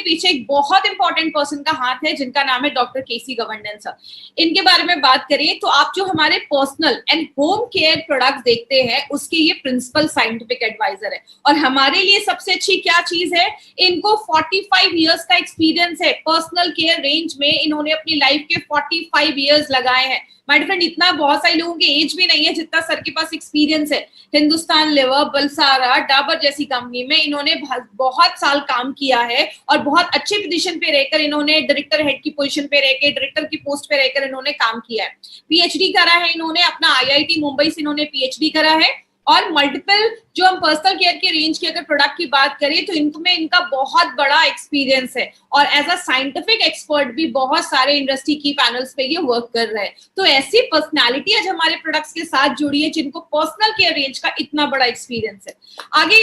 पीछे एक बहुत इंपॉर्टेंट पर्सन का हाथ है जिनका नाम है डॉक्टर केसी गवर्नन सर। इनके बारे में बात करें तो आप जो हमारे personal and home care products देखते हैं उसके ये प्रिंसिपल साइंटिफिक एडवाइजर है। और हमारे लिए सबसे अच्छी क्या चीज है, इनको 45 इयर्स का एक्सपीरियंस है पर्सनल केयर रेंज में। इन्होंने अपनी लाइफ के 45 इयर्स लगाए हैं। माय फ्रेंड, इतना बहुत सारे लोगों की एज भी नहीं है जितना सर के पास एक्सपीरियंस है। हिंदुस्तान लिवर, बलसारा, डाबर जैसी कंपनी में इन्होंने बहुत साल काम किया है और बहुत अच्छे पोजीशन पे रहकर इन्होंने डायरेक्टर हेड की पोजीशन पे रहकर, डायरेक्टर की पोस्ट पे रहकर इन्होंने काम किया है। पीएचडी करा है इन्होंने, अपना आईआईटी मुंबई से इन्होंने पीएचडी करा है। और मल्टीपल जो हम पर्सनल केयर के रेंज की अगर प्रोडक्ट की बात करें तो इनमें इनका बहुत बड़ा एक्सपीरियंस है और एज अ साइंटिफिक एक्सपर्ट भी बहुत सारे इंडस्ट्री की पैनल्स पे ये वर्क कर रहे हैं। तो ऐसी पर्सनालिटी आज हमारे प्रोडक्ट्स के साथ जुड़ी है जिनको पर्सनल केयर रेंज का इतना बड़ा एक्सपीरियंस है। आगे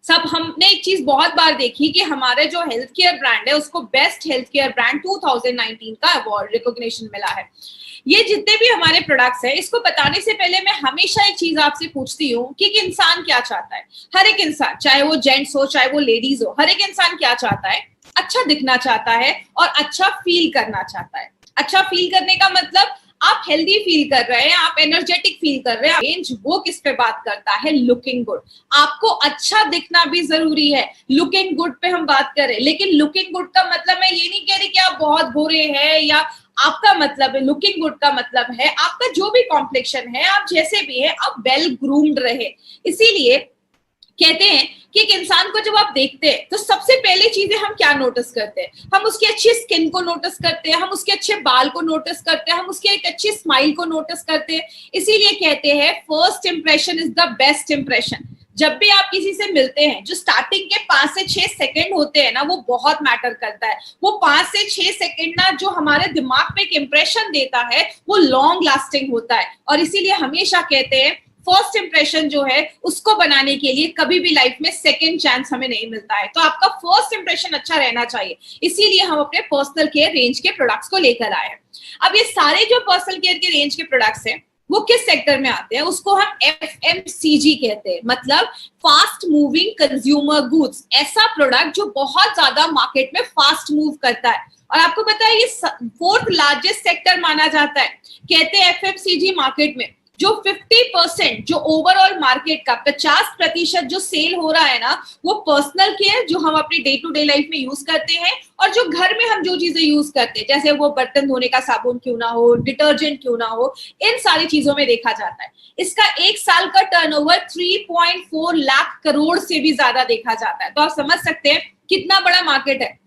सब हमने एक चीज बहुत बार देखी कि हमारे जो हेल्थ केयर ब्रांड है उसको बेस्ट हेल्थ केयर ब्रांड 2019 का अवार्ड रिकॉग्निशन मिला है। ये जितने भी हमारे प्रोडक्ट्स हैं, इसको बताने से पहले मैं हमेशा एक चीज आपसे पूछती हूँ कि इंसान क्या चाहता है। हर एक इंसान, चाहे वो जेंट्स हो चाहे वो लेडीज हो, हर एक इंसान क्या चाहता है, अच्छा दिखना चाहता है और अच्छा फील करना चाहता है। अच्छा फील करने का मतलब आप हेल्दी फील कर रहे हैं, आप एनर्जेटिक फील कर रहे हैं। रेंज वो किस पे बात करता है, लुकिंग गुड। आपको अच्छा दिखना भी जरूरी है, लुकिंग गुड पे हम बात करें। लेकिन लुकिंग गुड का मतलब मैं ये नहीं कह रही कि आप बहुत गोरे हैं, या आपका मतलब है लुकिंग गुड का मतलब है आपका जो भी कॉम्प्लेक्शन है, आप जैसे भी है, आप वेल ग्रूम्ड रहे। इसीलिए कहते हैं कि एक इंसान को जब आप देखते हैं तो सबसे पहले चीजें हम क्या नोटिस करते हैं, हम उसकी अच्छी स्किन को नोटिस करते हैं, हम उसके अच्छे बाल को नोटिस करते हैं, हम उसके एक अच्छी स्माइल को नोटिस करते हैं। इसीलिए कहते हैं first impression is the best impression. जब भी आप किसी से मिलते हैं, जो स्टार्टिंग के 5 से 6 सेकंड होते हैं ना, वो बहुत मैटर करता है। वो 5 से 6 सेकंड ना जो हमारे दिमाग पे एक इंप्रेशन देता है वो लॉन्ग लास्टिंग होता है। और इसीलिए हमेशा कहते हैं फर्स्ट इंप्रेशन जो है उसको बनाने के लिए कभी भी लाइफ में सेकंड चांस हमें नहीं मिलता है। तो आपका फर्स्ट इंप्रेशन अच्छा रहना चाहिए। इसीलिए हम अपने पर्सनल केयर रेंज के प्रोडक्ट्स को लेकर आए हैं। अब ये सारे जो पर्सनल केयर के रेंज के प्रोडक्ट्स हैं वो किस सेक्टर में आते हैं, उसको हम FMCG कहते हैं, मतलब फास्ट मूविंग कंज्यूमर गुड्स। ऐसा प्रोडक्ट जो बहुत ज्यादा मार्केट में फास्ट मूव करता है। और आपको पता है ये 4th लार्जेस्ट सेक्टर माना जाता है। कहते हैं FMCG मार्केट में जो 50% जो ओवरऑल मार्केट का 50% जो सेल हो रहा है ना, वो पर्सनल केयर जो हम अपनी डे टू डे लाइफ में यूज करते हैं और जो घर में हम जो चीजें यूज करते हैं, जैसे वो बर्तन धोने का साबुन क्यों ना हो, डिटर्जेंट क्यों ना हो, इन सारी चीजों में देखा जाता है। इसका एक साल का टर्नओवर 3.4 लाख करोड़ से भी ज्यादा देखा जाता है। तो आप समझ सकते हैं कितना बड़ा मार्केट है।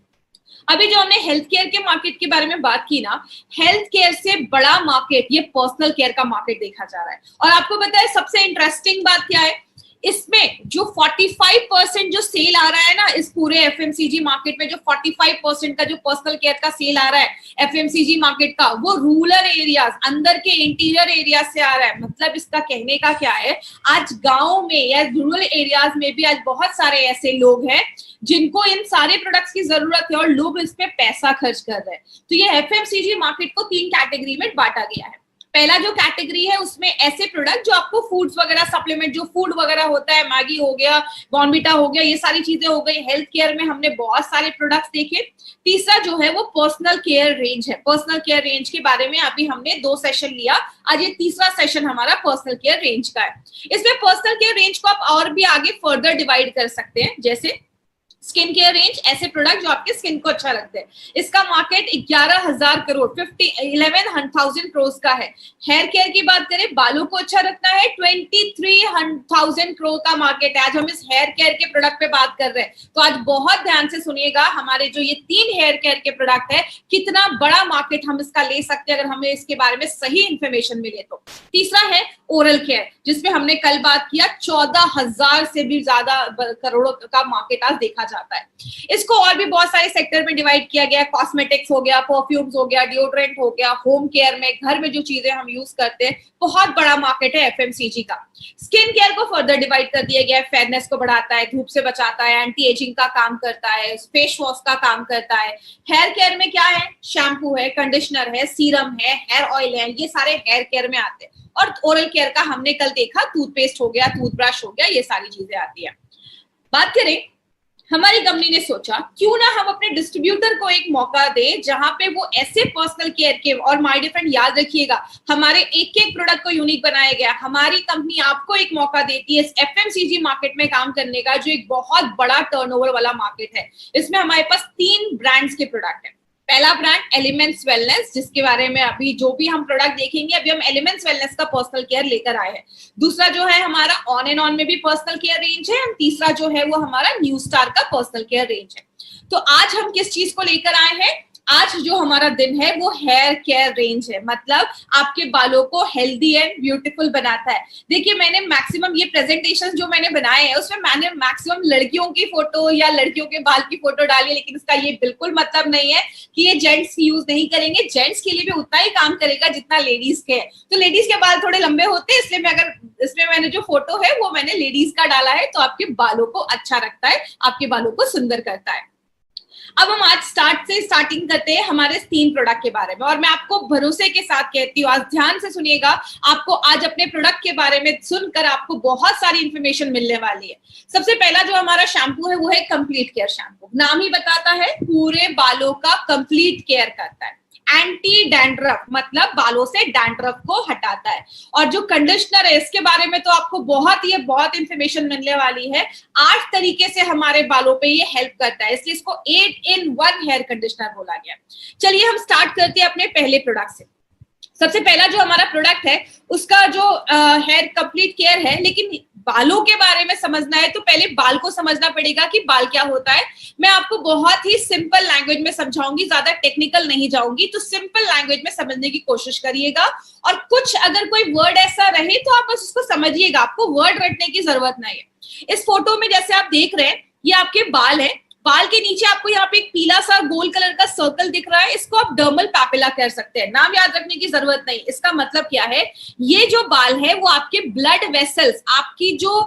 अभी जो हमने हेल्थ केयर के मार्केट के बारे में बात की ना, हेल्थ केयर से बड़ा मार्केट ये पर्सनल केयर का मार्केट देखा जा रहा है। और आपको पता है सबसे इंटरेस्टिंग बात क्या है, इसमें जो 45% जो सेल आ रहा है ना, इस पूरे FMCG मार्केट में जो 45% का जो पर्सनल केयर का सेल आ रहा है FMCG मार्केट का, वो रूरल एरियाज, अंदर के इंटीरियर एरिया से आ रहा है। मतलब इसका कहने का क्या है, आज गांव में या रूरल एरियाज में भी आज बहुत सारे ऐसे लोग हैं जिनको इन सारे प्रोडक्ट्स की जरूरत है और लोग इस पे पैसा खर्च कर रहे हैं। तो ये FMCG मार्केट को 3 कैटेगरी में बांटा गया है। पहला जो कैटेगरी है उसमें ऐसे प्रोडक्ट जो आपको फूड्स वगैरह, सप्लीमेंट जो फूड वगैरह होता है, मैगी हो गया, बॉर्नविटा हो गया, ये सारी चीजें हो गई। हेल्थ केयर में हमने बहुत सारे प्रोडक्ट्स देखे। तीसरा जो है वो पर्सनल केयर रेंज है। पर्सनल केयर रेंज के बारे में अभी हमने 2 सेशन लिया, आज ये तीसरा सेशन हमारा पर्सनल केयर रेंज का है। इसमें पर्सनल केयर रेंज को आप और भी आगे फर्दर डिवाइड कर सकते हैं, जैसे स्किन केयर रेंज, ऐसे प्रोडक्ट जो आपके स्किन को अच्छा रखते हैं। इसका मार्केट 11,000 करोड़ 11,000 करोड़ का है। हेयर केयर की बात करें, बालों को अच्छा रखना है, 23,000 करोड़ का मार्केट है। आज हम इस हेयर केयर के प्रोडक्ट पे बात कर रहे हैं, तो आज बहुत ध्यान से सुनिएगा। हमारे जो ये 3 हेयर केयर के प्रोडक्ट है, कितना बड़ा मार्केट हम इसका ले सकते हैं अगर हमें इसके बारे में सही इंफॉर्मेशन मिले तो। तीसरा है ओरल केयर, जिसमें हमने कल बात किया, 14,000 से भी ज्यादा करोड़ों का मार्केट आज देखा जाता है। इसको और भी बहुत सारे सेक्टर में डिवाइड किया गया है। कॉस्मेटिक्स हो गया, परफ्यूम्स हो गया, डिओड्रेंट हो गया, होम केयर में, घर में जो चीजें हम यूज करते हैं, बहुत बड़ा मार्केट है FMCG का। स्किन केयर को फर्दर डिवाइड कर दिया गया है। फेयरनेस को बढ़ाता है, धूप से बचाता है, एंटी एजिंग का काम करता है, फेस वॉश का काम करता है। हेयर केयर में क्या है, शैम्पू है, कंडीशनर है, सीरम है, हेयर ऑयल है, ये सारे हेयर केयर में आते हैं। और ओरल केयर का हमने कल देखा, टूथपेस्ट हो गया, टूथब्रश हो गया, ये सारी चीजें आती है। बात करें हमारी कंपनी ने सोचा क्यों ना हम अपने डिस्ट्रीब्यूटर को एक मौका दें जहां पे वो ऐसे पर्सनल केयर के, और माय डियर फ्रेंड याद रखिएगा हमारे एक एक प्रोडक्ट को यूनिक बनाया गया। हमारी कंपनी आपको एक मौका देती है इस एफएमसीजी मार्केट में काम करने का, जो एक बहुत बड़ा टर्नओवर वाला मार्केट है। इसमें हमारे पास 3 ब्रांड्स के प्रोडक्ट है। पहला ब्रांड एलिमेंट्स वेलनेस, जिसके बारे में अभी जो भी हम प्रोडक्ट देखेंगे, अभी हम एलिमेंट्स वेलनेस का पर्सनल केयर लेकर आए हैं। दूसरा जो है हमारा ऑन एंड ऑन में भी पर्सनल केयर रेंज है, और तीसरा जो है वो हमारा न्यू स्टार का पर्सनल केयर रेंज है। तो आज हम किस चीज को लेकर आए हैं? आज जो हमारा दिन है वो हेयर केयर रेंज है, मतलब आपके बालों को हेल्दी एंड ब्यूटीफुल बनाता है। देखिए मैंने मैक्सिमम ये प्रेजेंटेशन जो मैंने बनाए हैं उसमें मैंने मैक्सिमम लड़कियों की फोटो या लड़कियों के बाल की फोटो डाली है, लेकिन इसका ये बिल्कुल मतलब नहीं है कि ये जेंट्स यूज नहीं करेंगे। जेंट्स के लिए भी उतना ही काम करेगा जितना लेडीज के है। तो लेडीज के बाल थोड़े लंबे होते हैं, इसलिए मैं अगर इसमें मैंने जो फोटो है वो मैंने लेडीज का डाला है, तो आपके बालों को अच्छा रखता है, आपके बालों को सुंदर करता है। अब हम आज स्टार्टिंग करते हैं हमारे 3 प्रोडक्ट के बारे में, और मैं आपको भरोसे के साथ कहती हूँ, आज ध्यान से सुनिएगा, आपको आज अपने प्रोडक्ट के बारे में सुनकर आपको बहुत सारी इंफॉर्मेशन मिलने वाली है। सबसे पहला जो हमारा शैम्पू है वो है कंप्लीट केयर शैम्पू। नाम ही बताता है पूरे बालों का कंप्लीट केयर करता है। एंटी डैंड्रफ, मतलब बालों से डैंड्रफ को हटाता है। और जो कंडीशनर है इसके बारे में तो आपको बहुत इंफॉर्मेशन मिलने वाली है। 8 तरीके से हमारे बालों पे ये हेल्प करता है, इसलिए इसको 8 in 1 हेयर कंडीशनर बोला गया। चलिए हम स्टार्ट करते हैं अपने पहले प्रोडक्ट से। सबसे पहला जो हमारा प्रोडक्ट है उसका जो हेयर कंप्लीट केयर है, लेकिन बालों के बारे में समझना है तो पहले बाल को समझना पड़ेगा कि बाल क्या होता है। मैं आपको बहुत ही सिंपल लैंग्वेज में समझाऊंगी, ज्यादा टेक्निकल नहीं जाऊंगी, तो सिंपल लैंग्वेज में समझने की कोशिश करिएगा। और कुछ अगर कोई वर्ड ऐसा रहे तो आप बस उसको समझिएगा, आपको वर्ड रटने की जरूरत नहीं है। इस फोटो में जैसे आप देख रहे हैं ये आपके बाल है, बाल के नीचे आपको यहाँ पे एक पीला सा गोल कलर का सर्कल दिख रहा है, इसको आप डर्मल पैपिला कह सकते हैं। नाम याद रखने की जरूरत नहीं। इसका मतलब क्या है, ये जो बाल है वो आपके ब्लड वेसल्स, आपकी जो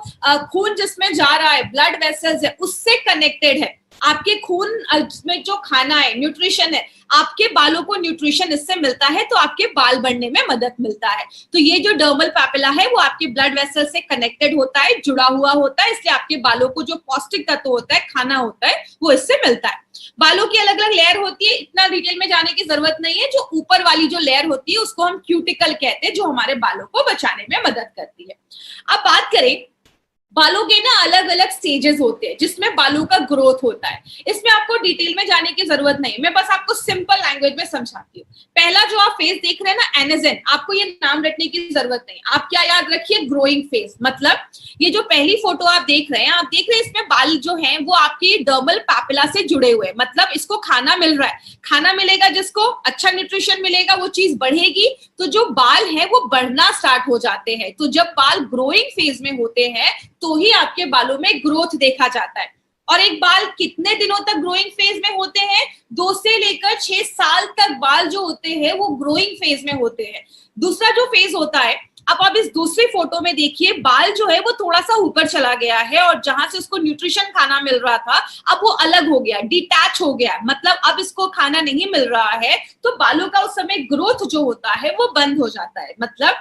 खून जिसमें जा रहा है, ब्लड वेसल्स है, उससे कनेक्टेड है। आपके खून में जो खाना है, न्यूट्रिशन है, आपके बालों को न्यूट्रिशन इससे मिलता है, तो आपके बाल बढ़ने में मदद मिलता है। तो ये जो डर्मल पैपिला है वो आपके ब्लड वेसल से कनेक्टेड होता है, जुड़ा हुआ होता है, इसलिए आपके बालों को जो पौष्टिक तत्व होता है, खाना होता है, वो इससे मिलता है। बालों की अलग अलग लेयर होती है, इतना डिटेल में जाने की जरूरत नहीं है। जो ऊपर वाली जो लेयर होती है उसको हम क्यूटिकल कहते हैं, जो हमारे बालों को बचाने में मदद करती है। अब बात करें, बालों के ना अलग अलग स्टेजेस होते हैं जिसमें बालों का ग्रोथ होता है। इसमें आपको डिटेल में जाने की जरूरत नहीं, मैं बस आपको सिंपल लैंग्वेज में समझाती हूँ। पहला जो आप फेज देख रहे हैं ना, एनेजेन, आपको ये नाम रटने की जरूरत नहीं। आप क्या याद रखिए, ग्रोइंग फेज। मतलब ये जो पहली फोटो आप देख रहे हैं, आप देख रहे हैं इसमें बाल जो हैं वो आपके डर्मल पैपिला से जुड़े हुए हैं, मतलब इसको खाना मिल रहा है। खाना मिलेगा, जिसको अच्छा न्यूट्रिशन मिलेगा, वो चीज बढ़ेगी, तो जो बाल है वो बढ़ना स्टार्ट हो जाते हैं। तो जब बाल ग्रोइंग फेज में होते हैं तो ही आपके बालों में ग्रोथ देखा जाता है। और एक बाल कितने दिनों तक ग्रोइंग फेज में होते हैं? 2 से लेकर 6 साल तक बाल जो होते हैं वो ग्रोइंग फेज में होते हैं। दूसरा जो फेज होता है, अब आप इस दूसरी फोटो में देखिए, बाल जो है वो थोड़ा सा ऊपर चला गया है, और जहां से उसको न्यूट्रिशन खाना मिल रहा था अब वो अलग हो गया, डिटैच हो गया, मतलब अब इसको खाना नहीं मिल रहा है, तो बालों का उस समय ग्रोथ जो होता है वो बंद हो जाता है। मतलब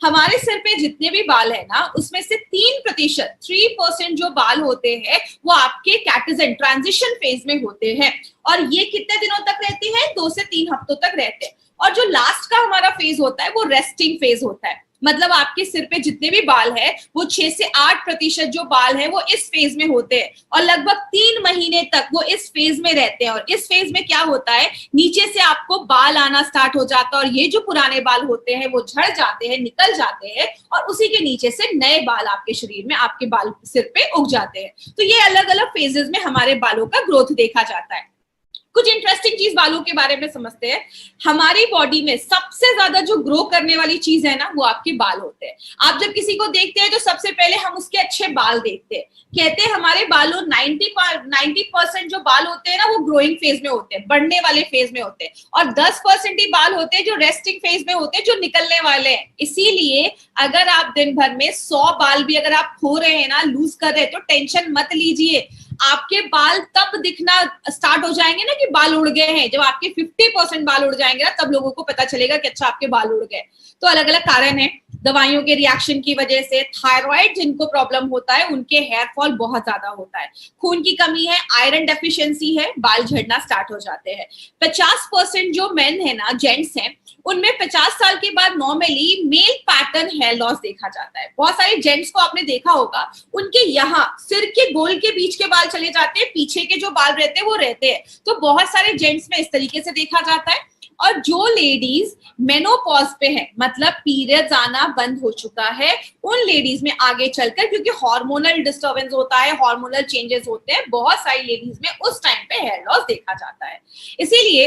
हमारे सिर पे जितने भी बाल है ना, उसमें से 3% जो बाल होते हैं वो आपके कैटेजन ट्रांजिशन फेज में होते हैं, और ये कितने दिनों तक रहते हैं? 2 से 3 हफ्तों तक रहते हैं। और जो लास्ट का हमारा फेज होता है वो रेस्टिंग फेज होता है। मतलब आपके सिर पे जितने भी बाल है वो 6 से 8% जो बाल है वो इस फेज में होते हैं, और लगभग 3 महीने तक वो इस फेज में रहते हैं। और इस फेज में क्या होता है, नीचे से आपको बाल आना स्टार्ट हो जाता है, और ये जो पुराने बाल होते हैं वो झड़ जाते हैं, निकल जाते हैं, और उसी के नीचे से नए बाल आपके शरीर में, आपके बाल सिर पे उग जाते हैं। तो ये अलग अलग फेजेस में हमारे बालों का ग्रोथ देखा जाता है। कुछ इंटरेस्टिंग चीज बालों के बारे में समझते हैं। हमारी बॉडी में सबसे ज्यादा जो ग्रो करने वाली चीज है ना, वो आपके बाल होते हैं। आप जब किसी को देखते हैं तो सबसे पहले हम उसके अच्छे बाल देखते हैं। कहते हैं हमारे बालों 90% जो बाल होते हैं ना वो ग्रोइंग फेज में होते हैं, बढ़ने वाले फेज में होते हैं, और 10% ही बाल होते हैं जो रेस्टिंग फेज में होते हैं, जो निकलने वाले हैं। इसीलिए अगर आप दिन भर में 100 बाल भी अगर आप खो रहे हैं ना, लूज कर रहे हैं, तो टेंशन मत लीजिए। आपके बाल तब दिखना स्टार्ट हो जाएंगे ना कि बाल उड़ गए हैं, जब आपके 50% बाल उड़ जाएंगे ना, तब लोगों को पता चलेगा कि अच्छा आपके बाल उड़ गए। तो अलग अलग कारण है। दवाइयों के रिएक्शन की वजह से, थायराइड जिनको प्रॉब्लम होता है उनके हेयर फॉल बहुत ज्यादा होता है, खून की कमी है, आयरन डेफिशिएंसी है, बाल झड़ना स्टार्ट हो जाते हैं। 50% जो मेन है ना, जेंट्स हैं, उनमें 50 साल के बाद normally male pattern hair loss देखा जाता है। बहुत सारे जेंट्स को आपने देखा होगा, उनके यहाँ सिर के गोल के बीच के बाल चले जाते हैं, पीछे के जो बाल रहते हैं वो रहते हैं। तो बहुत सारे जेंट्स में इस तरीके से देखा जाता है। और जो लेडीज मेनोपॉज पे है, मतलब पीरियड्स आना बंद हो चुका है, उन लेडीज में आगे चलकर, क्योंकि हार्मोनल डिस्टर्बेंस होता है, हार्मोनल चेंजेस होते हैं, बहुत सारी लेडीज में उस टाइम पे हेयर लॉस देखा जाता है। इसीलिए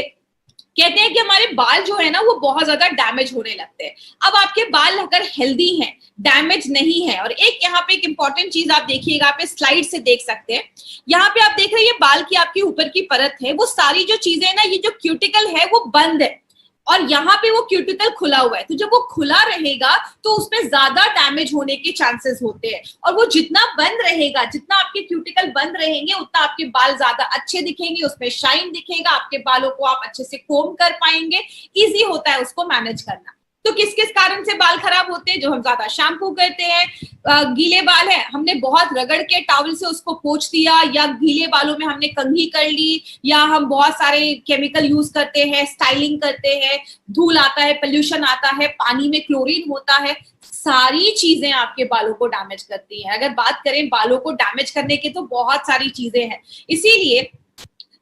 कहते हैं कि हमारे बाल जो है ना वो बहुत ज्यादा डैमेज होने लगते हैं। अब आपके बाल अगर हेल्दी हैं, डैमेज नहीं है, और एक यहाँ पे एक इंपॉर्टेंट चीज आप देखिएगा, आप इस स्लाइड से देख सकते हैं, यहाँ पे आप देख रहे हैं ये बाल की आपकी ऊपर की परत है, वो सारी जो चीजें है ना, ये जो क्यूटिकल है वो बंद है, और यहाँ पे वो क्यूटिकल खुला हुआ है। तो जब वो खुला रहेगा तो उसमें ज्यादा डैमेज होने के चांसेस होते हैं, और वो जितना बंद रहेगा, जितना आपके क्यूटिकल बंद रहेंगे, उतना आपके बाल ज्यादा अच्छे दिखेंगे, उसमें शाइन दिखेगा, आपके बालों को आप अच्छे से कोम कर पाएंगे, इजी होता है उसको मैनेज करना। तो किस किस कारण से बाल खराब होते हैं? जो हम ज्यादा शैम्पू करते हैं, गीले बाल है, हमने बहुत रगड़ के टॉवल से उसको पोंछ दिया, या गीले बालों में हमने कंघी कर ली, या हम बहुत सारे केमिकल यूज करते हैं, स्टाइलिंग करते हैं, धूल आता है, पोल्यूशन आता है, पानी में क्लोरीन होता है, सारी चीजें आपके बालों को डैमेज करती हैं। अगर बात करें बालों को डैमेज करने की तो बहुत सारी चीजें हैं। इसीलिए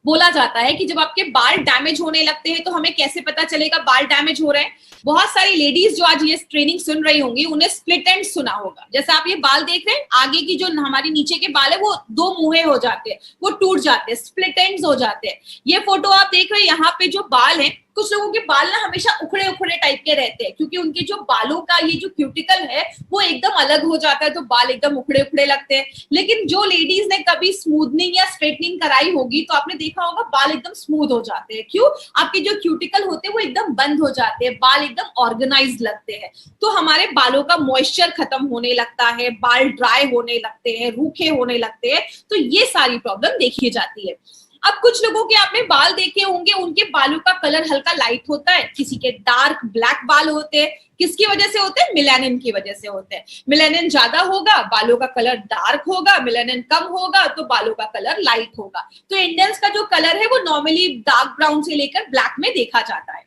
बोला जाता है कि जब आपके बाल डैमेज होने लगते हैं तो हमें कैसे पता चलेगा बाल डैमेज हो रहे हैं? बहुत सारी लेडीज जो आज ये ट्रेनिंग सुन रही होंगी, उन्हें स्प्लिट एंड सुना होगा। जैसे आप ये बाल देख रहे हैं, आगे की जो हमारी नीचे के बाल है वो दो मुंहे हो जाते हैं, वो टूट जाते हैं, स्प्लिट एंड्स हो जाते हैं। ये फोटो आप देख रहे हैं, यहाँ पे जो बाल है, कुछ लोगों के बाल ना हमेशा उखड़े उखड़े टाइप के रहते हैं, क्योंकि उनके जो बालों का ये जो क्यूटिकल है वो एकदम अलग हो जाता है, तो बाल एकदम उखड़े उखड़े लगते हैं। लेकिन जो लेडीज ने कभी स्मूथनिंग या स्ट्रेटनिंग कराई होगी तो आपने देखा होगा बाल एकदम स्मूथ हो जाते हैं। क्यों? आपके जो क्यूटिकल होते हैं वो एकदम बंद हो जाते हैं, बाल एकदम ऑर्गेनाइज लगते हैं। तो हमारे बालों का मॉइस्चर खत्म होने लगता है, बाल ड्राई होने लगते हैं, रूखे होने लगते हैं। तो ये सारी प्रॉब्लम देखी जाती है। अब कुछ लोगों के आपने बाल देखे होंगे, उनके बालों का कलर हल्का लाइट होता है, किसी के डार्क ब्लैक बाल होते हैं। किसकी वजह से होते हैं? मेलानिन की वजह से होते हैं। मेलानिन ज्यादा होगा, बालों का कलर डार्क होगा, मेलानिन कम होगा तो बालों का कलर लाइट होगा। तो इंडियंस का जो कलर है वो नॉर्मली डार्क ब्राउन से लेकर ब्लैक में देखा जाता है।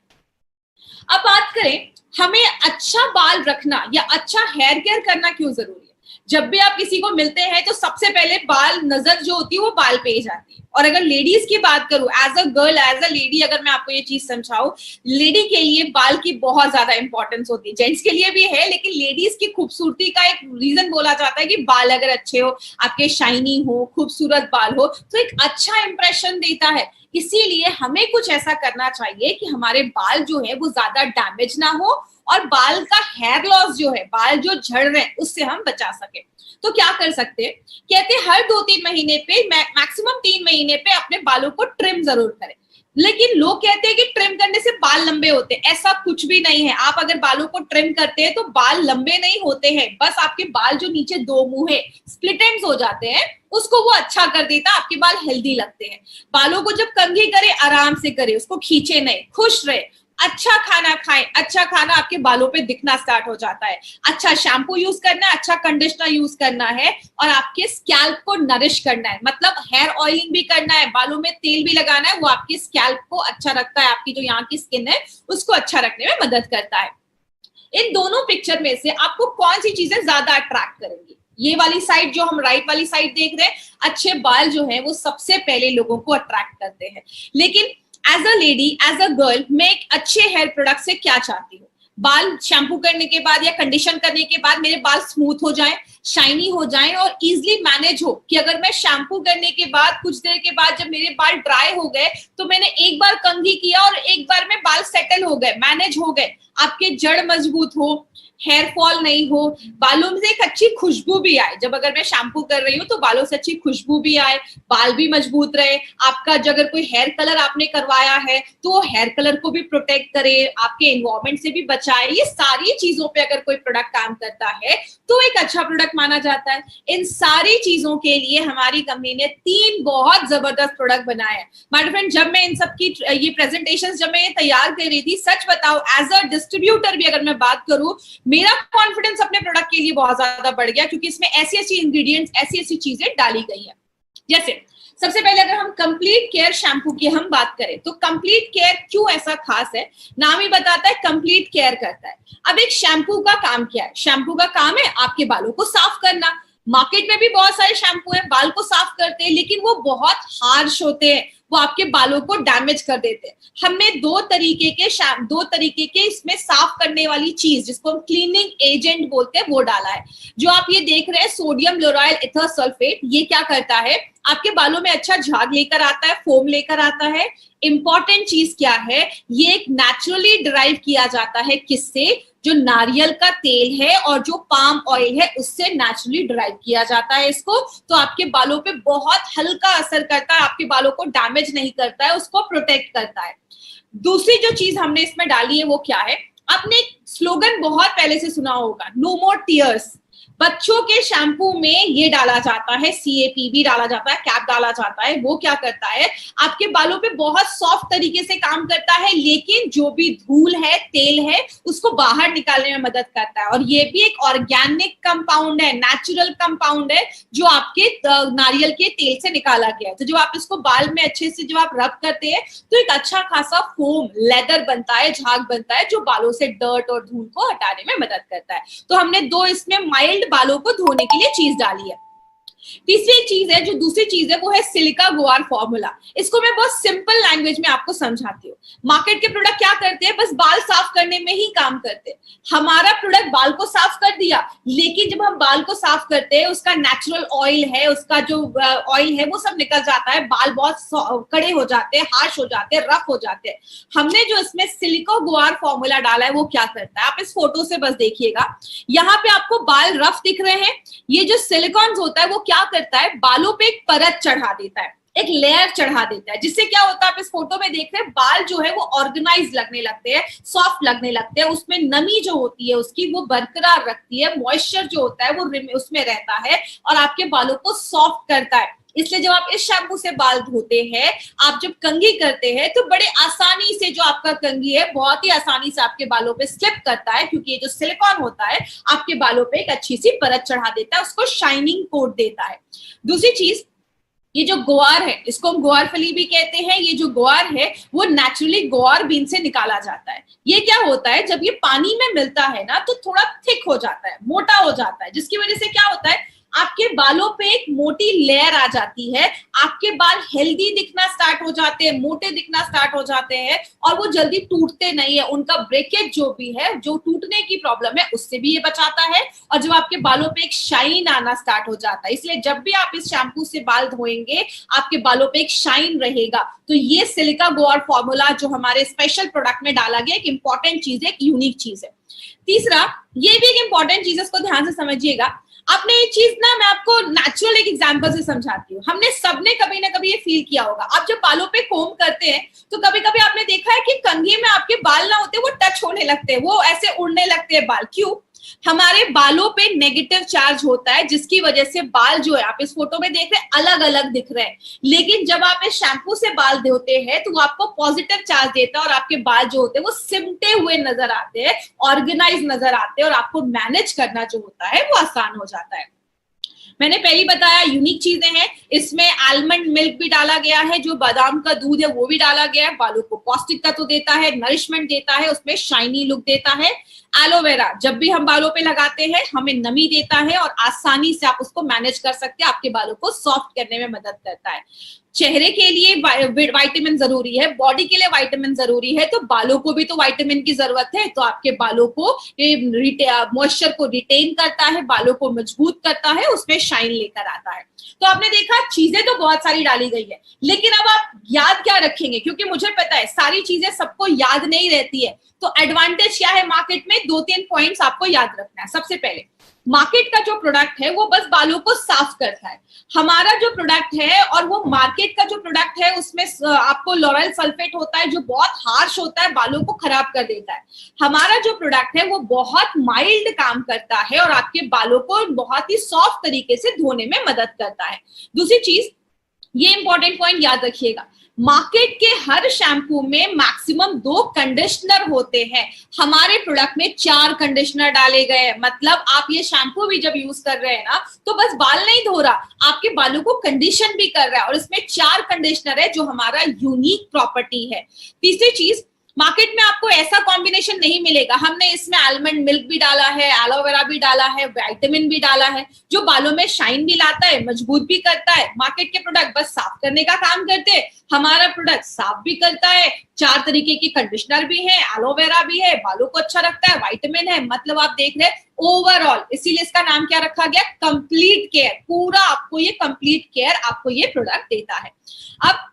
अब बात करें हमें अच्छा बाल रखना या अच्छा हेयर केयर करना क्यों जरूरी है? जब भी आप किसी को मिलते हैं तो सबसे पहले बाल, नजर जो होती है वो बाल पे ही जाती है। और अगर लेडीज की बात करूं, as a girl, as a lady, अगर मैं आपको ये चीज समझाऊं, लेडी के लिए बाल की बहुत ज्यादा इंपॉर्टेंस होती है। जेंट्स के लिए भी है, लेकिन लेडीज की खूबसूरती का एक रीजन बोला जाता है कि बाल अगर अच्छे हो, आपके शाइनी हो, खूबसूरत बाल हो, तो एक अच्छा इंप्रेशन देता है। इसीलिए हमें कुछ ऐसा करना चाहिए कि हमारे बाल जो है वो ज्यादा डैमेज ना हो, और बाल का हेयर लॉस जो है, बाल जो झड़ रहे हैं, उससे हम बचा सके। तो क्या कर सकते हैं? कहते हैं हर 2-3 महीने पे, मैक्सिमम 3 महीने पे अपने बालों को ट्रिम जरूर करें। लेकिन लोग कहते हैं कि ट्रिम करने से बाल लंबे होते हैं। ऐसा कुछ भी नहीं है। आप अगर बालों को ट्रिम करते हैं तो बाल लंबे नहीं होते हैं, बस आपके बाल जो नीचे दो मुंह स्प्लिट एंड्स हो जाते हैं, उसको वो अच्छा कर देता है, आपके बाल हेल्दी लगते हैं। बालों को जब कंघी करे, आराम से करे, उसको खींचे नहीं, खुश रहे, अच्छा खाना खाएं। अच्छा खाना आपके बालों पे दिखना स्टार्ट हो जाता है। अच्छा शैम्पू यूज करना है, अच्छा कंडीशनर यूज करना है, और आपके स्कैल्प को नरिश करना है, मतलब हेयर ऑयलिंग भी करना है, बालों में तेल भी लगाना है। वो आपके स्कैल्प को अच्छा रखता है, आपकी जो यहाँ की स्किन है उसको अच्छा रखने में मदद करता है। इन दोनों पिक्चर में से आपको कौन सी चीजें ज्यादा अट्रैक्ट करेंगी? ये वाली साइड जो हम राइट वाली साइड देख रहे हैं, अच्छे बाल जो है वो सबसे पहले लोगों को अट्रैक्ट करते हैं। लेकिन as a lady, as a girl, मैं एक अच्छे हेयर प्रोडक्ट से क्या चाहती हूँ? बाल शैम्पू करने के बाद या कंडीशन करने के बाद मेरे बाल स्मूथ हो जाएं, शाइनी हो जाएं, और इजिली मैनेज हो कि अगर मैं शैम्पू करने के बाद कुछ देर के बाद जब मेरे बाल ड्राई हो गए तो मैंने एक बार कंघी किया और एक बार में बाल सेटल हो गए, मैनेज हो गए, आपके जड़ मजबूत हो, हेयर फॉल नहीं हो, बालों में से एक अच्छी खुशबू भी आए। जब अगर मैं शैम्पू कर रही हूँ तो बालों से अच्छी खुशबू भी आए, बाल भी मजबूत रहे, आपका अगर कोई हेयर कलर आपने करवाया है तो वो हेयर कलर को भी प्रोटेक्ट करे, आपके एनवायरमेंट से भी बचाए। ये सारी चीजों पे अगर कोई प्रोडक्ट काम करता है तो एक अच्छा प्रोडक्ट प्रोडक्ट माना जाता है। इन सारी चीजों के लिए हमारी कंपनी ने 3 बहुत जबरदस्त प्रोडक्ट बनाए हैं। माय फ्रेंड, जब मैं इन सब की ये प्रेजेंटेशंस जब मैं ये तैयार कर रही थी, सच बताओ एज अ डिस्ट्रीब्यूटर भी अगर मैं बात करूं, मेरा कॉन्फिडेंस अपने प्रोडक्ट के लिए बहुत ज्यादा बढ़ गया, क्योंकि इसमें ऐसी ऐसी इंग्रेडिएंट्स, ऐसी ऐसी चीजें डाली गई है। जैसे सबसे पहले अगर हम कंप्लीट केयर शैम्पू की हम बात करें, तो कंप्लीट केयर क्यों ऐसा खास है? नाम ही बताता है कंप्लीट केयर करता है। अब एक शैम्पू का काम क्या है? शैम्पू का काम है आपके बालों को साफ करना। मार्केट में भी बहुत सारे शैम्पू हैं, बाल को साफ करते हैं, लेकिन वो बहुत हार्श होते हैं, वो आपके बालों को डैमेज कर देते हैं। हमने दो तरीके के इसमें साफ करने वाली चीज, जिसको हम क्लीनिंग एजेंट बोलते हैं, वो डाला है। जो आप ये देख रहे हैं सोडियम लोराइल एथर सल्फेट, ये क्या करता है? आपके बालों में अच्छा झाग लेकर आता है, फोम लेकर आता है। इंपॉर्टेंट चीज क्या है? ये एक नेचुरली डिराइव किया जाता है, किससे? जो नारियल का तेल है और जो पाम ऑयल है, उससे नेचुरली डिराइव किया जाता है इसको। तो आपके बालों पे बहुत हल्का असर करता है, आपके बालों को डैमेज नहीं करता है, उसको प्रोटेक्ट करता है। दूसरी जो चीज हमने इसमें डाली है वो क्या है? आपने एक स्लोगन बहुत पहले से सुना होगा, नो मोर टीयर्स। बच्चों के शैम्पू में ये डाला जाता है, CAPB डाला जाता है, कैप डाला जाता है। वो क्या करता है? आपके बालों पे बहुत सॉफ्ट तरीके से काम करता है, लेकिन जो भी धूल है, तेल है, उसको बाहर निकालने में मदद करता है। और ये भी एक ऑर्गेनिक कंपाउंड है, नेचुरल कंपाउंड है, जो आपके नारियल के तेल से निकाला गया है। तो जब आप इसको बाल में अच्छे से जब आप रब करते हैं, तो एक अच्छा खासा फोम, लेदर बनता है, झाग बनता है, जो बालों से डर्ट और धूल को हटाने में मदद करता है। तो हमने दो इसमें माइल्ड बालों को धोने के लिए चीज डाली है। तीसरी एक चीज है, जो दूसरी चीज है, वो है सिलिका गुआर फॉर्मूला। इसको मैं बहुत सिंपल लैंग्वेज में आपको समझाती हूँ। मार्केट के प्रोडक्ट क्या करते हैं? बस बाल साफ करने में ही काम करते हैं। हमारा प्रोडक्ट बाल को साफ कर दिया, लेकिन जब हम बाल को साफ करते हैं, उसका नेचुरल ऑयल है, उसका जो ऑयल है, वो सब निकल जाता है। बाल बहुत कड़े हो जाते हैं, हार्श हो जाते हैं, रफ हो जाते हैं। हमने जो इसमें सिलिका गुआर फॉर्मूला डाला है, वो क्या करता है? आप इस फोटो से बस देखिएगा, यहाँ पे आपको बाल रफ दिख रहे हैं। ये जो सिलिकॉन होता है, वो क्या करता है? बालों पे एक परत चढ़ा देता है, एक लेयर चढ़ा देता है, जिससे क्या होता है? आप इस फोटो में देख रहे हैं, बाल जो है वो ऑर्गेनाइज लगने लगते हैं, सॉफ्ट लगने लगते हैं। उसमें नमी जो होती है उसकी, वो बरकरार रखती है। मॉइस्चर जो होता है वो उसमें रहता है और आपके बालों को सॉफ्ट करता है। इसलिए जब आप इस शैम्पू से बाल धोते हैं, आप जब कंघी करते हैं, तो बड़े आसानी से जो आपका कंघी है, बहुत ही आसानी से आपके बालों पे स्लिप करता है, क्योंकि ये जो सिलिकॉन होता है आपके बालों पे एक अच्छी सी परत चढ़ा देता है, उसको शाइनिंग कोट देता है। दूसरी चीज, ये जो ग्वार है, इसको हम ग्वार फली भी कहते हैं। ये जो ग्वार है, वो नेचुरली ग्वार बीन से निकाला जाता है। ये क्या होता है? जब ये पानी में मिलता है ना, तो थोड़ा थिक हो जाता है, मोटा हो जाता है, जिसकी वजह से क्या होता है? आपके बालों पे एक मोटी लेयर आ जाती है। आपके बाल हेल्दी दिखना स्टार्ट हो जाते हैं, मोटे दिखना स्टार्ट हो जाते हैं, और वो जल्दी टूटते नहीं है। उनका ब्रेकेज जो भी है, जो टूटने की प्रॉब्लम है, उससे भी ये बचाता है। और जब आपके बालों पे एक शाइन आना स्टार्ट हो जाता है, इसलिए जब भी आप इस शैम्पू से बाल धोएंगे, आपके बालों पे एक शाइन रहेगा। तो ये सिलिका गुआर फॉर्मूला जो हमारे स्पेशल प्रोडक्ट में डाला गया, एक इंपॉर्टेंट चीज है, एक यूनिक चीज है। तीसरा, ये भी एक इंपॉर्टेंट चीज है, इसको ध्यान से समझिएगा। आपने ये चीज ना, मैं आपको नेचुरल एक एग्जांपल से समझाती हूँ। हमने सबने कभी ना कभी ये फील किया होगा। आप जब बालों पे कोम करते हैं, तो कभी कभी आपने देखा है कि कंघी में आपके बाल ना होते, वो टच होने लगते हैं, वो ऐसे उड़ने लगते हैं बाल। क्यों? हमारे बालों पे नेगेटिव चार्ज होता है, जिसकी वजह से बाल जो है, आप इस फोटो में देख रहे हैं, अलग अलग दिख रहे हैं। लेकिन जब आप इस शैम्पू से बाल धोते हैं, तो वो आपको पॉजिटिव चार्ज देता है, और आपके बाल जो होते हैं वो सिमटे हुए नजर आते हैं, ऑर्गेनाइज नजर आते हैं, और आपको मैनेज करना जो होता है वो आसान हो जाता है। मैंने पहले बताया यूनिक चीजें हैं। इसमें आलमंड मिल्क भी डाला गया है, जो बादाम का दूध है वो भी डाला गया है। बालों को पौष्टिक तत्व देता है, नरिशमेंट देता है, उसमें शाइनी लुक देता है। एलोवेरा जब भी हम बालों पे लगाते हैं, हमें नमी देता है, और आसानी से आप उसको मैनेज कर सकते हैं, आपके बालों को सॉफ्ट करने में मदद करता है। चेहरे के लिए विटामिन जरूरी है, बॉडी के लिए विटामिन जरूरी है, तो बालों को भी तो विटामिन की जरूरत है। तो आपके बालों को मॉइस्चर को रिटेन करता है, बालों को मजबूत करता है, उसमें शाइन लेकर आता है। तो आपने देखा, चीजें तो बहुत सारी डाली गई है, लेकिन अब आप याद क्या रखेंगे? क्योंकि मुझे पता है सारी चीजें सबको याद नहीं रहती है। तो एडवांटेज क्या है मार्केट में? 2-3 पॉइंट्स आपको याद रखना है। सबसे पहले, मार्केट का जो प्रोडक्ट है वो बस बालों को साफ करता है। हमारा जो प्रोडक्ट है और वो मार्केट का जो प्रोडक्ट है उसमें आपको लॉरेल सल्फेट होता है जो बहुत हार्श होता है, बालों को खराब कर देता है। हमारा जो प्रोडक्ट है वो बहुत माइल्ड काम करता है और आपके बालों को बहुत ही सॉफ्ट तरीके से धोने में मदद करता है। दूसरी चीज, ये इंपॉर्टेंट पॉइंट याद रखिएगा, मार्केट के हर शैम्पू में मैक्सिमम 2 कंडीशनर होते हैं, हमारे प्रोडक्ट में 4 कंडीशनर डाले गए हैं। मतलब आप ये शैम्पू भी जब यूज कर रहे हैं ना, तो बस बाल नहीं धो रहा, आपके बालों को कंडीशन भी कर रहा है और इसमें 4 कंडीशनर है जो हमारा यूनिक प्रॉपर्टी है। तीसरी चीज, मार्केट में आपको ऐसा कॉम्बिनेशन नहीं मिलेगा, हमने इसमें आलमंड मिल्क भी डाला है, एलोवेरा भी डाला है, विटामिन भी डाला है, जो बालों में शाइन भी लाता है, मजबूत भी करता है। मार्केट के प्रोडक्ट बस साफ करने का काम करते हैं, हमारा प्रोडक्ट साफ भी करता है, 4 तरीके के कंडीशनर भी है, एलोवेरा भी है, बालों को अच्छा रखता है, विटामिन है। मतलब आप देख रहे हैं ओवरऑल, इसीलिए इसका नाम क्या रखा गया, कंप्लीट केयर। पूरा आपको ये कंप्लीट केयर आपको ये प्रोडक्ट देता है। अब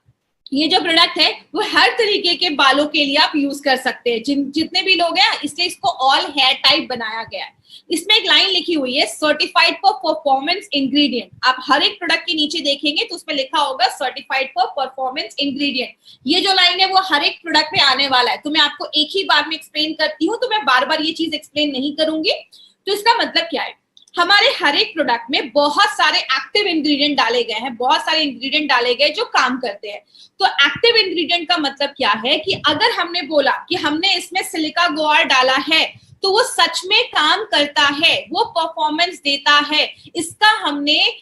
ये जो प्रोडक्ट है वो हर तरीके के बालों के लिए आप यूज कर सकते हैं, जितने भी लोग हैं, इसलिए इसको ऑल हेयर टाइप बनाया गया है। इसमें एक लाइन लिखी हुई है, सर्टिफाइड फॉर परफॉर्मेंस इंग्रेडिएंट। आप हर एक प्रोडक्ट के नीचे देखेंगे तो उसमें लिखा होगा सर्टिफाइड फॉर परफॉर्मेंस इंग्रेडिएंट। ये जो लाइन है वो हर एक प्रोडक्ट में आने वाला है, तो मैं आपको एक ही बार में एक्सप्लेन करती हूँ, तो मैं बार बार ये चीज एक्सप्लेन नहीं करूंगी। तो इसका मतलब क्या है, हमारे हर एक प्रोडक्ट में बहुत सारे एक्टिव इंग्रेडिएंट डाले गए हैं, बहुत सारे इंग्रेडिएंट डाले गए जो काम करते हैं। तो एक्टिव इंग्रेडिएंट का मतलब क्या है कि अगर हमने बोला कि हमने इसमें सिलिका गुआर डाला है तो वो सच में काम करता है, वो परफॉर्मेंस देता है, इसको हमने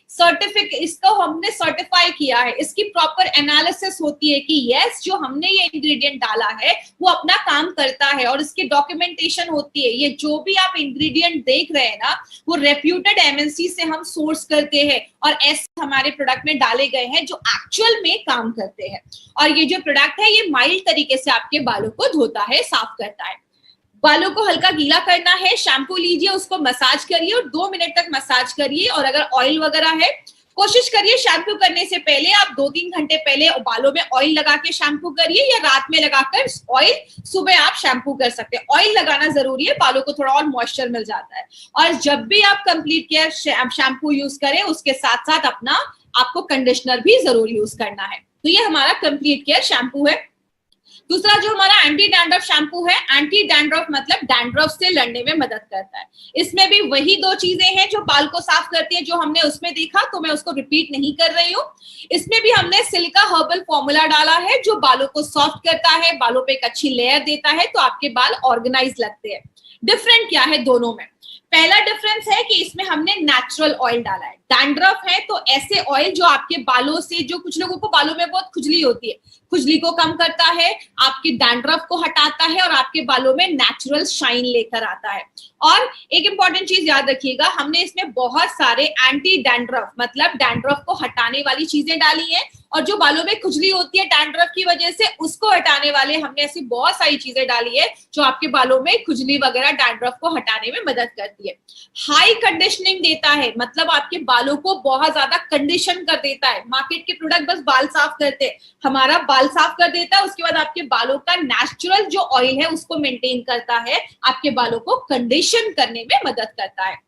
सर्टिफाई किया है, इसकी प्रॉपर एनालिसिस होती है कि यस जो हमने ये इंग्रेडिएंट डाला है वो अपना काम करता है, और इसकी डॉक्यूमेंटेशन होती है। ये जो भी आप इंग्रेडिएंट देख रहे हैं ना, वो रेप्यूटेड एमएनसी से हम सोर्स करते हैं और ऐसे हमारे प्रोडक्ट में डाले गए हैं जो एक्चुअल में काम करते हैं। और ये जो प्रोडक्ट है ये माइल्ड तरीके से आपके बालों को धोता है, साफ करता है। बालों को हल्का गीला करना है, शैम्पू लीजिए, उसको मसाज करिए और 2 मिनट तक मसाज करिए। और अगर ऑयल वगैरह है, कोशिश करिए शैम्पू करने से पहले आप 2-3 घंटे पहले बालों में ऑयल लगा के शैम्पू करिए, या रात में लगाकर ऑयल सुबह आप शैम्पू कर सकते हैं। ऑयल लगाना जरूरी है, बालों को थोड़ा और मॉइस्चर मिल जाता है। और जब भी आप कंप्लीट केयर शैम्पू यूज करें, उसके साथ साथ आपको कंडीशनर भी जरूर यूज करना है। तो ये हमारा कंप्लीट केयर शैम्पू है। दूसरा जो हमारा एंटी डैंड्रफ शैम्पू है, एंटी डैंड्रफ मतलब डैंड्रफ से लड़ने में मदद करता है। इसमें भी वही 2 चीजें हैं जो बाल को साफ करती हैं, जो हमने उसमें देखा, तो मैं उसको रिपीट नहीं कर रही हूँ। इसमें भी हमने सिलिका हर्बल फॉर्मूला डाला है जो बालों को सॉफ्ट करता है, बालों पे एक अच्छी लेयर देता है, तो आपके बाल ऑर्गेनाइज लगते हैं। डिफरेंट क्या है दोनों में? पहला डिफरेंस है कि इसमें हमने नेचुरल ऑयल डाला है। डैंड्रफ है तो ऐसे ऑयल जो आपके बालों से, जो कुछ लोगों को बालों में बहुत खुजली होती है, खुजली को कम करता है, आपके डैंड्रफ को हटाता है और आपके बालों में नेचुरल शाइन लेकर आता है। और एक इंपॉर्टेंट चीज याद रखिएगा, हमने इसमें बहुत सारे एंटी डैंड्रफ मतलब डैंड्रफ को हटाने वाली चीजें डाली हैं, और जो बालों में खुजली होती है डैंड्रफ की वजह से, उसको हटाने वाले हमने ऐसी बहुत सारी चीजें डाली है जो आपके बालों में खुजली वगैरह डैंड्रफ को हटाने में मदद करती है। हाई कंडीशनिंग देता है, मतलब आपके बालों को बहुत ज्यादा कंडीशन कर देता है। मार्केट के प्रोडक्ट बस बाल साफ करते हैं, हमारा बाल साफ कर देता है, उसके बाद आपके बालों का नेचुरल जो ऑयल है उसको मेंटेन करता है, आपके बालों को कंडीशन करने में मदद करता है।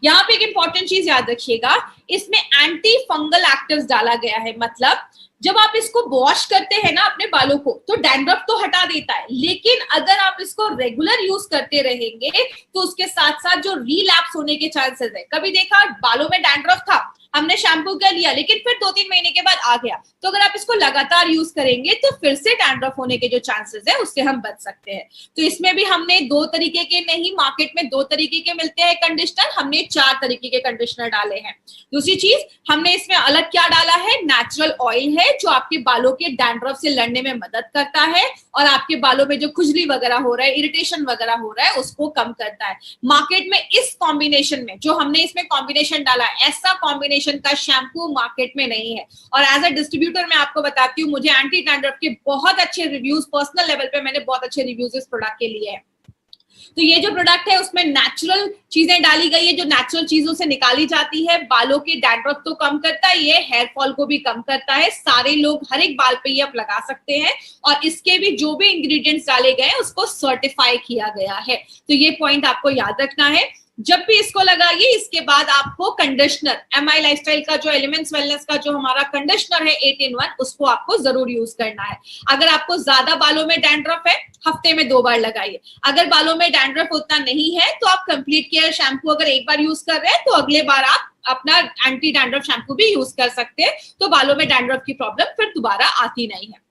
यहाँ पे एक इंपॉर्टेंट चीज याद रखिएगा, इसमें एंटी फंगल एक्टिव्स डाला गया है। मतलब जब आप इसको वॉश करते हैं ना अपने बालों को, तो डैंड्रफ तो हटा देता है, लेकिन अगर आप इसको रेगुलर यूज करते रहेंगे तो उसके साथ साथ जो रीलैप्स होने के चांसेस है, कभी देखा बालों में डैंड्रफ था, हमने शैम्पू कर लिया, लेकिन फिर 2-3 महीने के बाद आ गया, तो अगर आप इसको लगातार यूज करेंगे तो फिर से डैंड्रफ होने के जो चांसेस है उससे हम बच सकते हैं। तो इसमें भी हमने 2 तरीके के नहीं, मार्केट में 2 तरीके के मिलते हैं कंडीशनर, हमने 4 तरीके के कंडीशनर डाले हैं। दूसरी चीज, हमने इसमें अलग क्या डाला है, नेचुरल ऑयल है जो आपके बालों के डैंड्रफ से लड़ने में मदद करता है और आपके बालों में जो खुजली वगैरह हो रहा है, इरिटेशन वगैरह हो रहा है, उसको कम करता है। मार्केट में इस कॉम्बिनेशन में जो हमने इसमें कॉम्बिनेशन डाला है, ऐसा कॉम्बिनेशन का शैम्पू मार्केट में नहीं है। और एज अ डिस्ट्रीब्यूटर मैं आपको बताती हूँ, मुझे एंटी डैंड्रफ के बहुत अच्छे रिव्यूज, पर्सनल लेवल पे मैंने बहुत अच्छे रिव्यूज इस प्रोडक्ट के लिए है। तो ये जो प्रोडक्ट है उसमें नेचुरल चीजें डाली गई है, जो नेचुरल चीजों से निकाली जाती है। बालों के डैंड्रफ तो कम करता है, ये हेयर फॉल को भी कम करता है। सारे लोग हर एक बाल पे ये आप लगा सकते हैं, और इसके भी जो भी इंग्रेडिएंट्स डाले गए हैं उसको सर्टिफाई किया गया है। तो ये पॉइंट आपको याद रखना है। जब भी इसको लगाइए, इसके बाद आपको कंडीशनर, एमआई लाइफस्टाइल का जो एलिमेंट्स वेलनेस का जो हमारा कंडीशनर है 8 in 1, उसको आपको जरूर यूज करना है। अगर आपको ज्यादा बालों में डैंड्रफ है, हफ्ते में 2 बार लगाइए। अगर बालों में डैंड्रफ उतना नहीं है तो आप कंप्लीट केयर शैम्पू अगर एक बार यूज कर रहे हैं तो अगले बार आप अपना एंटी डैंड्रफ शैम्पू भी यूज कर सकते हैं, तो बालों में डैंड्रफ की प्रॉब्लम फिर दोबारा आती नहीं है।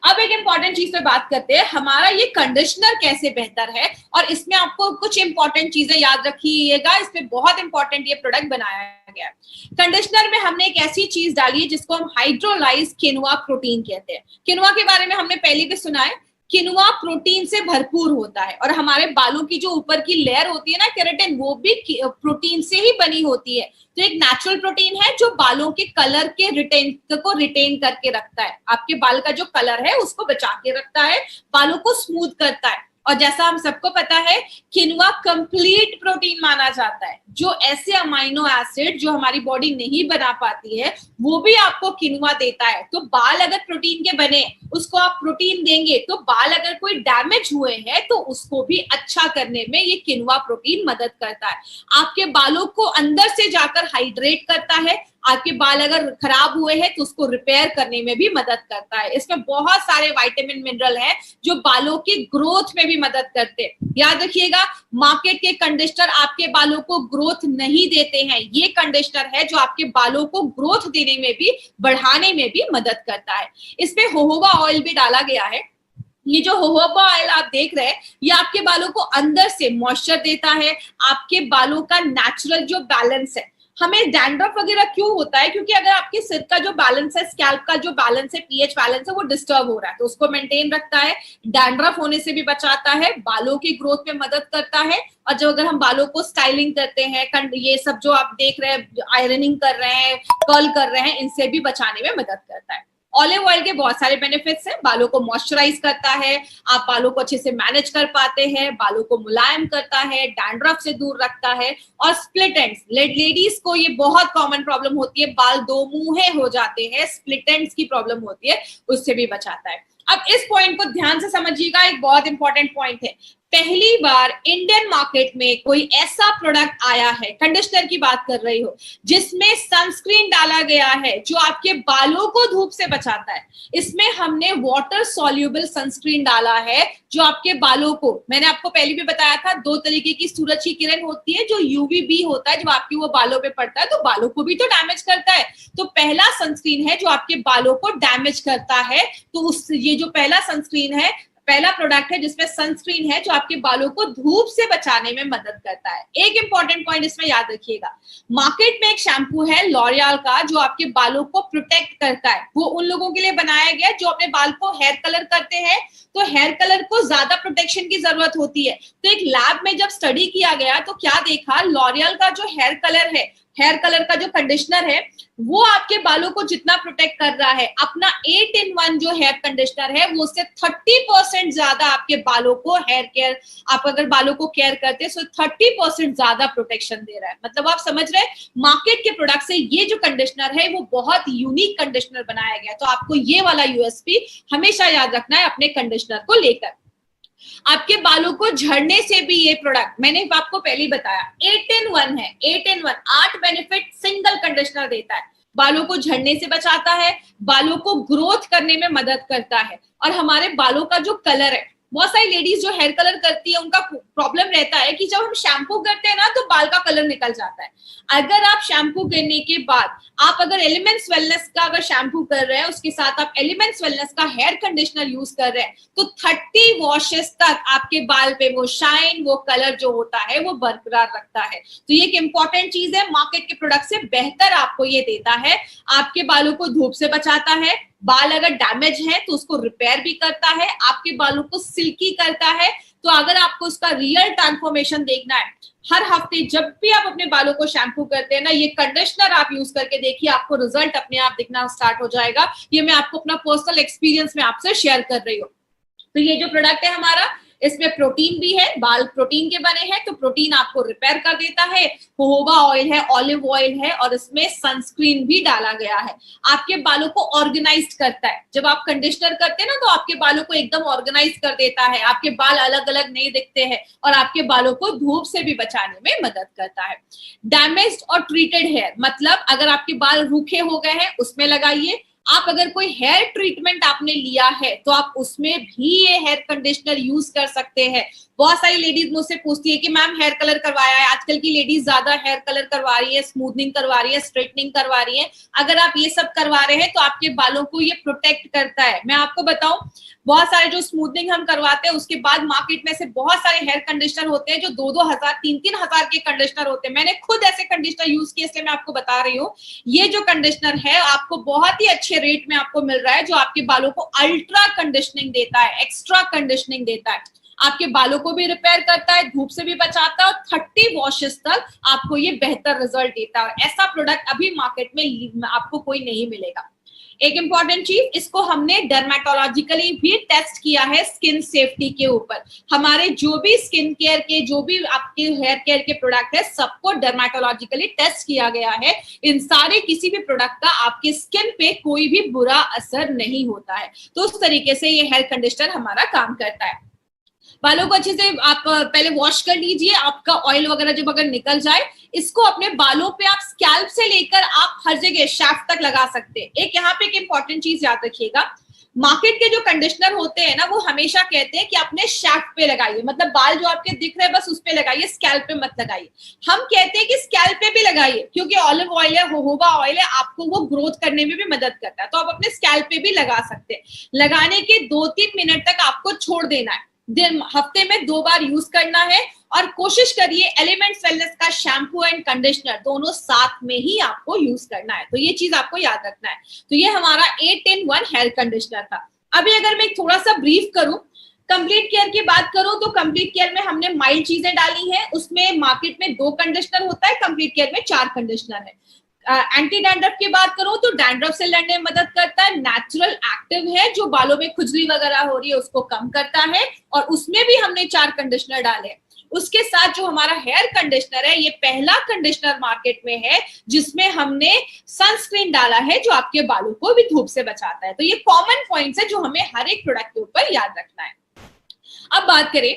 अब एक इंपॉर्टेंट चीज पे बात करते हैं, हमारा ये कंडीशनर कैसे बेहतर है, और इसमें आपको कुछ इंपॉर्टेंट चीजें याद रखिएगा, इसमें बहुत इंपॉर्टेंट ये प्रोडक्ट बनाया गया है। कंडीशनर में हमने एक ऐसी चीज डाली है जिसको हम हाइड्रोलाइज किनुआ प्रोटीन कहते हैं। किनुआ के बारे में हमने पहले भी सुना है, किनुआ प्रोटीन से भरपूर होता है, और हमारे बालों की जो ऊपर की लेयर होती है ना केराटिन, वो भी प्रोटीन से ही बनी होती है। तो एक नेचुरल प्रोटीन है जो बालों के कलर के रिटेन करके रखता है, आपके बाल का जो कलर है उसको बचा के रखता है, बालों को स्मूथ करता है। और जैसा हम सबको पता है, किनुआ कंप्लीट प्रोटीन माना जाता है, जो ऐसे अमाइनो एसिड जो हमारी बॉडी नहीं बना पाती है वो भी आपको किनुआ देता है। तो बाल अगर प्रोटीन के बने, उसको आप प्रोटीन देंगे, तो बाल अगर कोई डैमेज हुए हैं तो उसको भी अच्छा करने में ये किनुआ प्रोटीन मदद करता है। आपके बालों को अंदर से जाकर हाइड्रेट करता है, आपके बाल अगर खराब हुए हैं तो उसको रिपेयर करने में भी मदद करता है। इसमें बहुत सारे विटामिन मिनरल हैं जो बालों के ग्रोथ में भी मदद करते हैं। याद रखिएगा, मार्केट के कंडीशनर आपके बालों को ग्रोथ नहीं देते हैं, ये कंडीशनर है जो आपके बालों को ग्रोथ देने में भी, बढ़ाने में भी मदद करता है। इसमें जोहोबा ऑयल भी डाला गया है। ये जो जोहोबा ऑयल आप देख रहे हैं, ये आपके बालों को अंदर से मॉइस्चर देता है, आपके बालों का नेचुरल जो बैलेंस है। हमें डैंड्रफ वगैरह क्यों होता है? क्योंकि अगर आपके सिर का जो बैलेंस है, स्कैल्प का जो बैलेंस है, पीएच बैलेंस है, वो डिस्टर्ब हो रहा है, तो उसको मेंटेन रखता है, डैंड्रफ होने से भी बचाता है, बालों की ग्रोथ में मदद करता है। और जब अगर हम बालों को स्टाइलिंग करते हैं, ये सब जो आप देख रहे हैं, आयरनिंग कर रहे हैं, कर्ल कर रहे हैं, इनसे भी बचाने में मदद करता है। ऑलिव ऑयल के बहुत सारे बेनिफिट्स हैं, बालों को मॉइस्चराइज करता है, आप बालों को अच्छे से मैनेज कर पाते हैं, बालों को मुलायम करता है, डैंड्रफ से दूर रखता है। और स्प्लिट एंड्स, लेडीज को ये बहुत कॉमन प्रॉब्लम होती है, बाल दो मुंहे हो जाते हैं, स्प्लिट एंड्स की प्रॉब्लम होती है, उससे भी बचाता है। अब इस पॉइंट को ध्यान से समझिएगा, एक बहुत इंपॉर्टेंट पॉइंट है। पहली बार इंडियन मार्केट में कोई ऐसा प्रोडक्ट आया है, कंडीशनर की बात कर रही हो, जिसमें सनस्क्रीन डाला गया है जो आपके बालों को धूप से बचाता है। इसमें हमने वाटर सॉल्युबल सनस्क्रीन डाला है जो आपके बालों को, मैंने आपको पहले भी बताया था, 2 तरीके की सूरज की किरण होती है, जो यूवीबी होता है, जब आपके वो बालों पे पड़ता है तो बालों को भी तो डैमेज करता है। तो पहला सनस्क्रीन है जो आपके बालों को डैमेज करता है, तो ये जो पहला सनस्क्रीन है, पहला प्रोडक्ट है जिसमें सनस्क्रीन है जो आपके बालों को धूप से बचाने में मदद करता है। एक इंपॉर्टेंट पॉइंट इसमें याद रखिएगा, मार्केट में एक शैम्पू है लॉरियल का जो आपके बालों को प्रोटेक्ट करता है। वो उन लोगों के लिए बनाया गया जो अपने बाल को हेयर कलर करते हैं, तो हेयर कलर को ज्यादा प्रोटेक्शन की जरूरत होती है। तो एक लैब में जब स्टडी किया गया तो क्या देखा, लॉरियल का जो हेयर कलर है, हेयर कलर का जो कंडीशनर है, वो आपके बालों को जितना प्रोटेक्ट कर रहा है, अपना 8 in 1 जो हेयर कंडीशनर है, वो उससे 30% ज्यादा आपके बालों को हेयर केयर, आप अगर बालों को केयर करते हैं तो 30% ज्यादा प्रोटेक्शन दे रहा है। मतलब आप समझ रहे हैं, मार्केट के प्रोडक्ट से ये जो कंडीशनर है वो बहुत यूनिक कंडीशनर बनाया गया। तो आपको ये वाला यूएसपी हमेशा याद रखना है अपने कंडीशनर को लेकर। आपके बालों को झड़ने से भी ये प्रोडक्ट, मैंने आपको पहले ही बताया, 8 in 1 है, 8 in 1, 8 बेनिफिट सिंगल कंडीशनर देता है। बालों को झड़ने से बचाता है, बालों को ग्रोथ करने में मदद करता है, और हमारे बालों का जो कलर है, बहुत सारी लेडीज जो हेयर कलर करती है उनका प्रॉब्लम रहता है कि जब हम शैम्पू करते हैं ना तो बाल का कलर निकल जाता है। अगर आप शैम्पू करने के बाद आप अगर एलिमेंट्स वेलनेस का अगर शैम्पू कर रहे हैं, उसके साथ आप एलिमेंट्स वेलनेस का हेयर कंडीशनर यूज कर रहे हैं, तो 30 वॉशेस तक आपके बाल पे वो शाइन, वो कलर जो होता है वो बरकरार रखता है। तो ये एक इंपॉर्टेंट चीज है, मार्केट के प्रोडक्ट से बेहतर आपको ये देता है, आपके बालों को धूप से बचाता है, बाल अगर डैमेज है तो उसको रिपेयर भी करता है, आपके बालों को सिल्की करता है। तो अगर आपको उसका रियल ट्रांसफॉर्मेशन देखना है, हर हफ्ते जब भी आप अपने बालों को शैम्पू करते हैं ना, ये कंडीशनर आप यूज करके देखिए, आपको रिजल्ट अपने आप दिखना स्टार्ट हो जाएगा। ये मैं आपको अपना पर्सनल एक्सपीरियंस में आपसे शेयर कर रही हूँ। तो ये जो प्रोडक्ट है हमारा, इसमें प्रोटीन भी है, बाल प्रोटीन के बने हैं, तो प्रोटीन आपको रिपेयर कर देता है, जोजोबा ऑयल है, ऑलिव ऑयल है, और इसमें सनस्क्रीन भी डाला गया है। आपके बालों को ऑर्गेनाइज करता है। जब आप कंडीशनर करते हैं ना, तो आपके बालों को एकदम ऑर्गेनाइज कर देता है, आपके बाल अलग अलग नहीं दिखते हैं, और आपके बालों को धूप से भी बचाने में मदद करता है। डैमेज्ड और ट्रीटेड हेयर, मतलब अगर आपके बाल रूखे हो गए हैं उसमें लगाइए। आप अगर कोई हेयर ट्रीटमेंट आपने लिया है तो आप उसमें भी ये हेयर कंडीशनर यूज कर सकते हैं। बहुत सारी लेडीज मुझसे पूछती है कि मैम हेयर कलर करवाया है, आजकल की लेडीज ज्यादा हेयर कलर करवा रही है, स्मूथनिंग करवा रही है, स्ट्रेटनिंग करवा रही है। अगर आप ये सब करवा रहे हैं तो आपके बालों को ये प्रोटेक्ट करता है। मैं आपको बताऊं, बहुत सारे जो स्मूथनिंग हम करवाते हैं उसके बाद मार्केट में से बहुत सारे हेयर कंडीशनर होते हैं जो 2-2 हजार 3-3 हजार के कंडीशनर होते हैं। मैंने खुद ऐसे कंडीशनर यूज किए, इसलिए मैं आपको बता रही हूँ। ये जो कंडीशनर है आपको बहुत ही अच्छे रेट में आपको मिल रहा है, जो आपके बालों को अल्ट्रा कंडीशनिंग देता है, एक्स्ट्रा कंडीशनिंग देता है, आपके बालों को भी रिपेयर करता है, धूप से भी बचाता है, और 30 वॉशेस तक आपको ये बेहतर रिजल्ट देता है। ऐसा प्रोडक्ट अभी मार्केट में आपको कोई नहीं मिलेगा। एक इंपॉर्टेंट चीज, इसको हमने डर्मेटोलॉजिकली भी टेस्ट किया है स्किन सेफ्टी के ऊपर। हमारे जो भी स्किन केयर के, जो भी आपके हेयर केयर के प्रोडक्ट है, सबको डर्मेटोलॉजिकली टेस्ट किया गया है। इन सारे किसी भी प्रोडक्ट का आपके स्किन पे कोई भी बुरा असर नहीं होता है। तो उस तरीके से ये हेयर कंडीशनर हमारा काम करता है। बालों को अच्छे से आप पहले वॉश कर लीजिए, आपका ऑयल वगैरह जब अगर निकल जाए, इसको अपने बालों पे आप स्कैल्प से लेकर आप हर जगह शाफ्ट तक लगा सकते हैं। एक यहाँ पे एक इंपॉर्टेंट चीज याद रखिएगा, मार्केट के जो कंडीशनर होते हैं ना, वो हमेशा कहते हैं कि अपने शाफ्ट पे लगाइए, मतलब बाल जो आपके दिख रहे हैं बस उस पे लगाइए, स्कैल्प पे मत लगाइए। हम कहते हैं कि स्कैल्प पे भी लगाइए, क्योंकि ऑलिव ऑयल है, जोजोबा ऑयल है, आपको वो ग्रोथ करने में भी मदद करता है। तो आप अपने स्कैल्प पे भी लगा सकते हैं। लगाने के 2-3 मिनट तक आपको छोड़ देना है, हफ्ते में 2 बार यूज करना है, और कोशिश करिए एलिमेंट्स वेलनेस का शैम्पू एंड कंडीशनर दोनों साथ में ही आपको यूज करना है। तो ये चीज आपको याद रखना है। तो ये हमारा 8-in-1 हेयर कंडीशनर था। अभी अगर मैं थोड़ा सा ब्रीफ करूं, कंप्लीट केयर की बात करूं, तो कंप्लीट केयर में हमने माइल्ड चीजें डाली है। उसमें मार्केट में 2 कंडीशनर होता है, कंप्लीट केयर में 4 कंडीशनर है। एंटी डैंड्रफ की बात करूं तो डैंड्रफ से लड़ने में मदद करता है, नेचुरल एक्टिव है, जो बालों में खुजली वगैरह हो रही है उसको कम करता है, और उसमें भी हमने 4 कंडीशनर डाले। उसके साथ जो हमारा हेयर कंडीशनर है, ये पहला कंडीशनर मार्केट में है जिसमें हमने सनस्क्रीन डाला है, जो आपके बालों को भी धूप से बचाता है। तो ये कॉमन पॉइंट्स है जो हमें हर एक प्रोडक्ट के ऊपर याद रखना है। अब बात करें,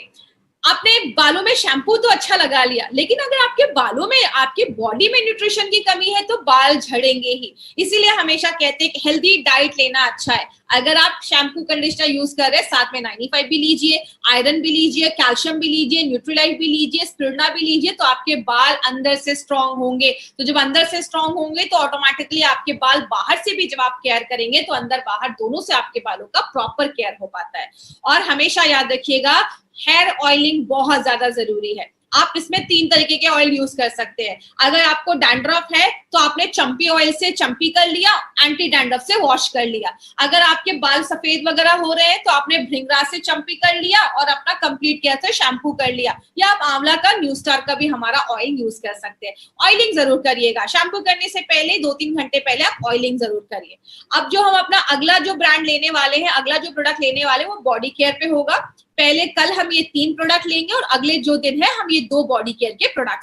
आपने बालों में शैम्पू तो अच्छा लगा लिया, लेकिन अगर आपके बालों में, आपके बॉडी में न्यूट्रिशन की कमी है तो बाल झड़ेंगे ही। इसीलिए हमेशा कहते हैं कि हेल्दी डाइट लेना अच्छा है। अगर आप शैम्पू कंडीशनर यूज कर रहे हैं, साथ में 95 भी लीजिए, आयरन भी लीजिए, कैल्शियम भी लीजिए, न्यूट्रीलाइट भी लीजिए, स्पिरुलिना भी लीजिए, तो आपके बाल अंदर से स्ट्रांग होंगे। तो जब अंदर से स्ट्रांग होंगे तो ऑटोमेटिकली आपके बाल बाहर से भी जब आप केयर करेंगे तो अंदर बाहर दोनों से आपके बालों का प्रॉपर केयर हो पाता है। और हमेशा याद रखिएगा, हेयर ऑयलिंग बहुत ज्यादा जरूरी है। आप इसमें 3 तरीके के ऑयल यूज कर सकते हैं। अगर आपको डैंड्रफ है तो आपने चंपी ऑयल से चंपी कर लिया, एंटी डैंड्रफ से वॉश कर लिया। अगर आपके बाल सफेद वगैरह हो रहे हैं तो आपने भृंगराज से चंपी कर लिया और अपना कंप्लीट केयर से शैम्पू कर लिया, या आप आंवला का, न्यू स्टार का भी हमारा ऑयल यूज कर सकते हैं। ऑयलिंग जरूर करिएगा, शैम्पू करने से पहले 2-3 घंटे पहले आप ऑयलिंग जरूर करिए। अब जो हम अपना अगला जो ब्रांड लेने वाले हैं, अगला जो प्रोडक्ट लेने वाले हैं, वो बॉडी केयर पे होगा। पहले कल हम ये 3 प्रोडक्ट लेंगे और अगले जो दिन है हम ये 2 बॉडी केयर के प्रोडक्ट्स